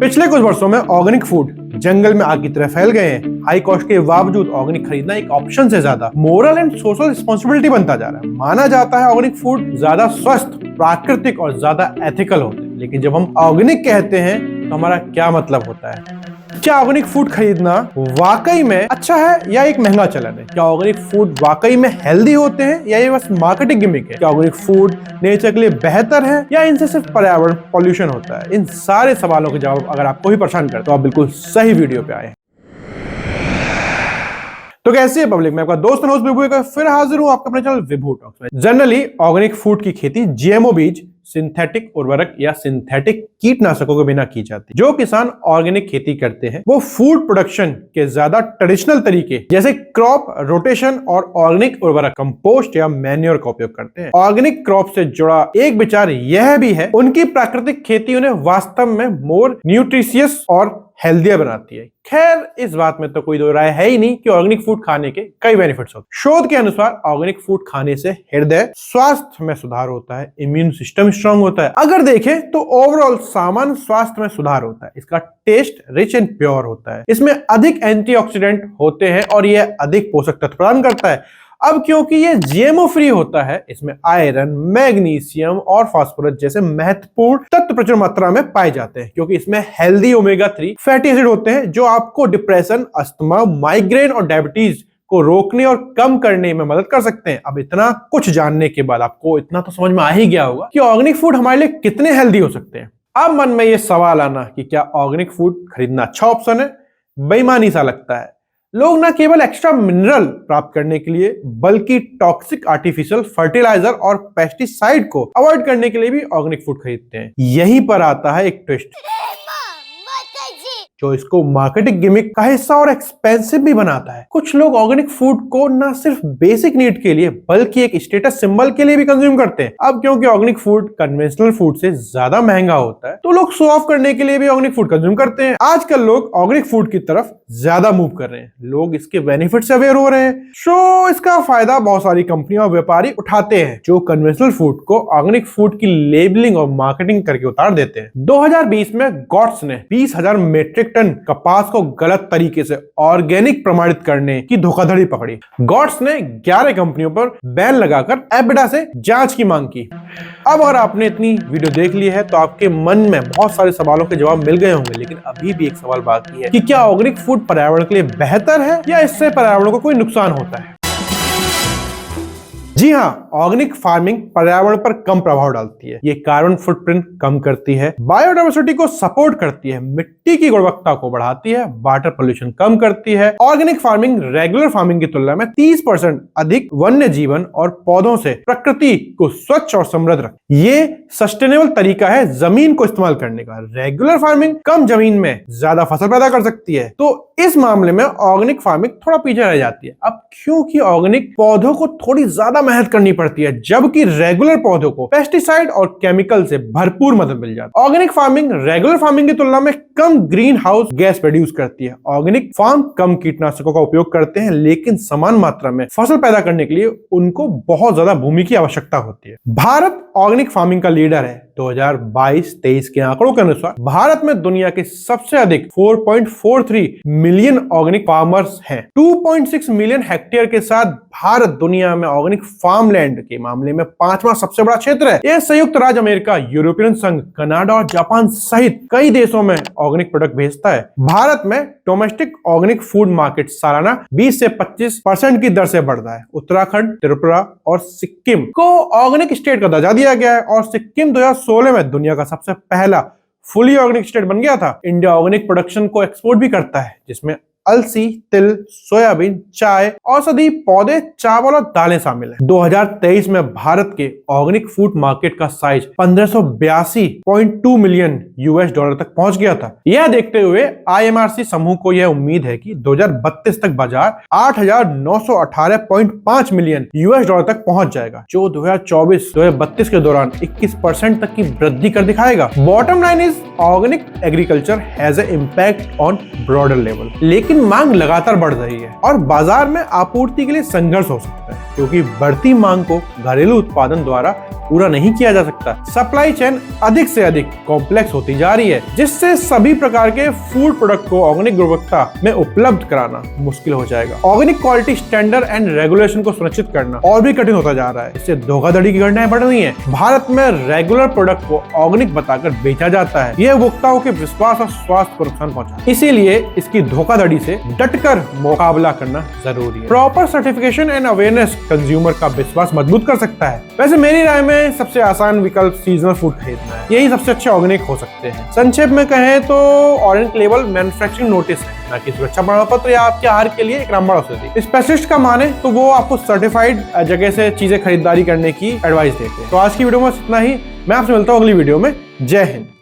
पिछले कुछ वर्षों में ऑर्गेनिक फूड जंगल में आग की तरह फैल गए हैं। हाई कॉस्ट के बावजूद ऑर्गेनिक खरीदना एक ऑप्शन से ज्यादा मोरल एंड सोशल रिस्पॉन्सिबिलिटी बनता जा रहा है। माना जाता है ऑर्गेनिक फूड ज्यादा स्वस्थ, प्राकृतिक और ज्यादा एथिकल होते हैं। लेकिन जब हम ऑर्गेनिक कहते हैं तो हमारा क्या मतलब होता है? क्या ऑर्गेनिक फूड खरीदना वाकई में अच्छा है या एक महंगा चलन है? क्या ऑर्गेनिक फूड वाकई में हेल्दी होते हैं या ये बस मार्केटिंग गिमिक है? क्या ऑर्गेनिक फूड नेचर के लिए बेहतर है या इनसे सिर्फ पर्यावरण पॉल्यूशन होता है? इन सारे सवालों के जवाब अगर आपको भी परेशान करते तो आप बिल्कुल सही वीडियो पे आए। तो कैसी है पब्लिक, मैं आपका दोस्त अनोज विभू का फिर हाजिर हूं आपका अपने चैनल विभू टॉक्स में। जनरली ऑर्गेनिक फूड की खेती जीएमओ बीज, सिंथेटिक उर्वरक या सिंथेटिक कीटनाशकों के बिना की जाती है। जो किसान ऑर्गेनिक खेती करते हैं वो फूड प्रोडक्शन के ज्यादा ट्रेडिशनल तरीके जैसे क्रॉप रोटेशन और ऑर्गेनिक उर्वरक, कंपोस्ट या मैन्योर का उपयोग करते हैं। ऑर्गेनिक क्रॉप से जुड़ा एक विचार यह भी है उनकी प्राकृतिक खेती उन्हें वास्तव में मोर न्यूट्रिशियस और हेल्दियर बनाती है। खैर, इस बात में तो कोई दो राय है ही नहीं कि ऑर्गेनिक फूड खाने के कई बेनिफिट्स होते हैं। शोध के अनुसार ऑर्गेनिक फूड खाने से हृदय स्वास्थ्य में सुधार होता है, इम्यून सिस्टम स्ट्रांग होता है। अगर देखें तो ओवरऑल सामान्य स्वास्थ्य में सुधार होता है। इसका टेस्ट रिच एंड प्योर होता है, इसमें अधिक एंटीऑक्सीडेंट होते हैं और यह अधिक पोषक तत्व प्रदान करता है। अब क्योंकि ये जीएमओ फ्री होता है, इसमें आयरन, मैग्नीशियम और फास्फोरस जैसे महत्वपूर्ण तत्व प्रचुर मात्रा में पाए जाते हैं। क्योंकि इसमें हेल्दी ओमेगा 3 फैटी एसिड होते हैं जो आपको डिप्रेशन, अस्थमा, माइग्रेन और डायबिटीज को रोकने और कम करने में मदद कर सकते हैं। अब इतना कुछ जानने के बाद आपको इतना तो समझ में आ ही गया होगा कि ऑर्गेनिक फूड हमारे लिए कितने हेल्दी हो सकते हैं। अब मन में ये सवाल आना कि क्या ऑर्गेनिक फूड खरीदना अच्छा ऑप्शन है? बेईमानी सा लगता है। लोग न केवल एक्स्ट्रा मिनरल प्राप्त करने के लिए बल्कि टॉक्सिक आर्टिफिशियल फर्टिलाइजर और पेस्टिसाइड को अवॉइड करने के लिए भी ऑर्गेनिक फूड खरीदते हैं। यहीं पर आता है एक ट्विस्ट जो इसको मार्केटिंग गिमिक का हिस्सा और एक्सपेंसिव भी बनाता है। कुछ लोग ऑर्गेनिक फूड को न सिर्फ बेसिक नीड के लिए बल्कि एक स्टेटस सिंबल के लिए भी कंज्यूम करते हैं। अब क्योंकि ऑर्गेनिक फूड कन्वेंशनल फूड से ज्यादा महंगा होता है तो लोग शो ऑफ करने के लिए भी ऑर्गेनिक फूड कंज्यूम करते हैं। आजकल लोग ऑर्गेनिक फूड की तरफ ज्यादा मूव कर रहे हैं। लोग इसके बेनिफिट से अवेयर हो रहे हैं। सो इसका फायदा बहुत सारी कंपनियां और व्यापारी उठाते हैं जो कन्वेंशनल फूड को ऑर्गेनिक फूड की लेबलिंग और मार्केटिंग करके उतार देते हैं। 2020 में गॉट्स ने 20,000 मेट्रिक टन कपास को गलत तरीके से ऑर्गेनिक प्रमाणित करने की धोखाधड़ी पकड़ी। गॉट्स ने 11 कंपनियों पर बैन लगाकर एफडीए से जांच की मांग की। अब अगर आपने इतनी वीडियो देख ली है तो आपके मन में बहुत सारे सवालों के जवाब मिल गए होंगे, लेकिन अभी भी एक सवाल बाकी है कि क्या ऑर्गेनिक फूड पर्यावरण के लिए बेहतर है या इससे पर्यावरण को कोई नुकसान होता है? जी हाँ, ऑर्गेनिक फार्मिंग पर्यावरण पर कम प्रभाव डालती है। ये कार्बन फुटप्रिंट कम करती है, बायोडायवर्सिटी को सपोर्ट करती है, मिट्टी की गुणवत्ता को बढ़ाती है, वाटर पोल्यूशन कम करती है। ऑर्गेनिक फार्मिंग रेगुलर फार्मिंग की तुलना में 30% अधिक वन्य जीवन और पौधों से प्रकृति को स्वच्छ और समृद्ध रख। ये सस्टेनेबल तरीका है जमीन को इस्तेमाल करने का। रेगुलर फार्मिंग कम जमीन में ज्यादा फसल पैदा कर सकती है, तो इस मामले में ऑर्गेनिक फार्मिंग थोड़ा पीछे रह जाती है। अब क्योंकि ऑर्गेनिक पौधों को थोड़ी ज्यादा मेहनत करनी पड़ती है जबकि रेगुलर पौधों को पेस्टिसाइड और केमिकल से भरपूर मदद मिल जाती है। ऑर्गेनिक फार्मिंग रेगुलर फार्मिंग की तुलना में कम ग्रीन हाउस गैस प्रोड्यूस करती है। ऑर्गेनिक फार्म कम कीटनाशकों का उपयोग करते हैं लेकिन समान मात्रा में फसल पैदा करने के लिए उनको बहुत ज्यादा भूमि की आवश्यकता होती है। भारत ऑर्गेनिक फार्मिंग का लीडर है। 2022-23 के आंकड़ों के अनुसार भारत में दुनिया के सबसे अधिक 4.43 मिलियन ऑर्गेनिक फार्मर्स हैं। 2.6 मिलियन हेक्टेयर के साथ भारत दुनिया में ऑर्गेनिक फार्मलैंड के मामले में 5वां सबसे बड़ा क्षेत्र है। यह संयुक्त राज्य अमेरिका, यूरोपियन संघ, कनाडा और जापान सहित कई देशों में ऑर्गेनिक प्रोडक्ट भेजता है। भारत में डोमेस्टिक ऑर्गेनिक फूड मार्केट सालाना 20 से 25% की दर से बढ़ रहा है। उत्तराखंड, त्रिपुरा और सिक्किम को ऑर्गेनिक स्टेट का दर्जा दिया गया है और सिक्किम 2016 में दुनिया का सबसे पहला फुली ऑर्गेनिक स्टेट बन गया था। इंडिया ऑर्गेनिक प्रोडक्शन को एक्सपोर्ट भी करता है जिसमें अलसी, तिल, सोयाबीन, चाय, औषधि पौधे, चावल और दालें शामिल हैं। 2023 में भारत के ऑर्गेनिक फूड मार्केट का साइज 1582.2 मिलियन यूएस डॉलर तक पहुंच गया था। यह देखते हुए आईएमआरसी समूह को यह उम्मीद है कि 2032 तक बाजार 8,918.5 मिलियन यूएस डॉलर तक पहुंच जाएगा, जो 2024-2032 के दौरान 21% तक की वृद्धि कर दिखाएगा। Bottom line is organic agriculture has a impact on broader level. लेकिन मांग लगातार बढ़ रही है और बाजार में आपूर्ति के लिए संघर्ष हो सकता है क्योंकि बढ़ती मांग को घरेलू उत्पादन द्वारा पूरा नहीं किया जा सकता। सप्लाई चेन अधिक से अधिक कॉम्प्लेक्स होती जा रही है, जिससे सभी प्रकार के फूड प्रोडक्ट को ऑर्गेनिक गुणवत्ता में उपलब्ध कराना मुश्किल हो जाएगा। Organic quality standard and regulation को सुनिश्चित करना और भी कठिन होता जा रहा है। इससे धोखाधड़ी की घटनाएं बढ़ रही हैं। भारत में रेगुलर प्रोडक्ट को ऑर्गेनिक बताकर बेचा जाता है। यह उपभोक्ताओं के विश्वास और स्वास्थ्य को नुकसान पहुंचाता है। इसीलिए इसकी धोखाधड़ी से डटकर मुकाबला करना जरूरी है। Proper certification and awareness consumer का विश्वास मजबूत कर सकता है। वैसे मेरी राय में सबसे आसान विकल्प सीजनल फूड खरीदना है। यही सबसे अच्छे ऑर्गेनिक हो सकते हैं। संक्षेप में कहें तो ऑर्गेनिक लेबल मैन्युफैक्चरिंग नोटिस है, न कि सुरक्षा प्रमाण पत्र या आपके आहार के लिए एक रामबाण औषधि। स्पेशलिस्ट का माने तो वो आपको सर्टिफाइड जगह से चीजें खरीदारी करने की एडवाइस देते हैं। तो आज की वीडियो में इतना ही। मैं आपसे मिलता हूँ अगली वीडियो में। जय हिंद।